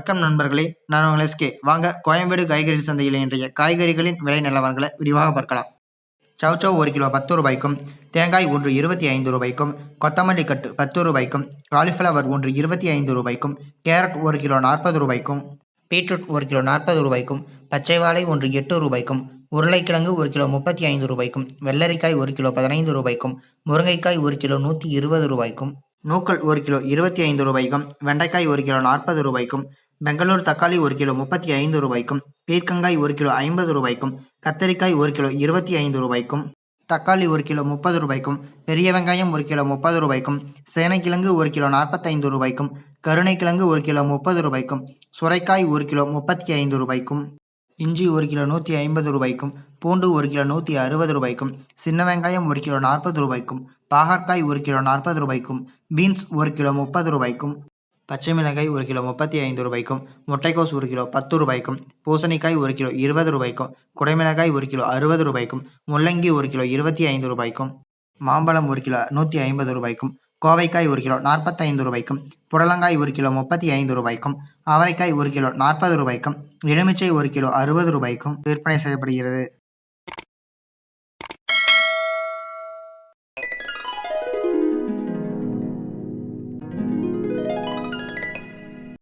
வணக்கம் நண்பர்களே, நான் உங்கள் எஸ்கே. வாங்க கோயம்பேடு காய்கறி சந்தையில் இன்றைய காய்கறிகளின் விலை நிலவரங்களை விரிவாக பார்க்கலாம். சௌசௌ 1 கிலோ 10 ரூபாய்க்கும், தேங்காய் ஒன்று 25 ரூபாய்க்கும், கொத்தமல்லி கட்டு 10 ரூபாய்க்கும், காலிஃப்ளவர் ஒன்று 25 ரூபாய்க்கும், கேரட் 1 கிலோ 40 ரூபாய்க்கும், பீட்ரூட் 1 கிலோ 40 ரூபாய்க்கும், பச்சை வாழை ஒன்று 8 ரூபாய்க்கும், உருளைக்கிழங்கு 1 கிலோ 35 ரூபாய்க்கும், வெள்ளரிக்காய் 1 கிலோ 15 ரூபாய்க்கும், முருங்கைக்காய் 1 கிலோ 120 ரூபாய்க்கும், நூக்கல் 1 கிலோ 25 ரூபாய்க்கும், வெண்டைக்காய் 1 கிலோ 40 ரூபாய்க்கும், பெங்களூர் தக்காளி 1 கிலோ 35 ரூபாய்க்கும், பீர்க்கங்காய் 1 கிலோ 50 ரூபாய்க்கும், கத்தரிக்காய் 1 கிலோ 25 ரூபாய்க்கும், தக்காளி 1 கிலோ 30 ரூபாய்க்கும், பெரிய வெங்காயம் 1 கிலோ 30 ரூபாய்க்கும், சேனைக்கிழங்கு 1 கிலோ 45 ரூபாய்க்கும், கருணைக்கிழங்கு 1 கிலோ 30 ரூபாய்க்கும், சுரைக்காய் 1 கிலோ 35 ரூபாய்க்கும், இஞ்சி 1 கிலோ 150 ரூபாய்க்கும், பூண்டு 1 கிலோ 160 ரூபாய்க்கும், சின்ன வெங்காயம் 1 கிலோ 40 ரூபாய்க்கும், பாகற்காய் 1 கிலோ 40 ரூபாய்க்கும், பீன்ஸ் 1 கிலோ 30 ரூபாய்க்கும், பச்சை மிளகாய் 1 கிலோ 35 ரூபாய்க்கும், முட்டைக்கோஸ் 1 கிலோ 10 ரூபாய்க்கும், பூசணிக்காய் 1 கிலோ 20 ரூபாய்க்கும், குடைமிளகாய் 1 கிலோ 60 ரூபாய்க்கும், முள்ளங்கி 1 கிலோ 25 ரூபாய்க்கும், மாம்பழம் 1 கிலோ 150 ரூபாய்க்கும், கோவைக்காய் 1 கிலோ 45 ரூபாய்க்கும், புடலங்காய் 1 கிலோ 35 ரூபாய்க்கும், அவரைக்காய் 1 கிலோ 40 ரூபாய்க்கும், எலுமிச்சை 1 கிலோ 60 ரூபாய்க்கும் விற்பனை செய்யப்படுகிறது.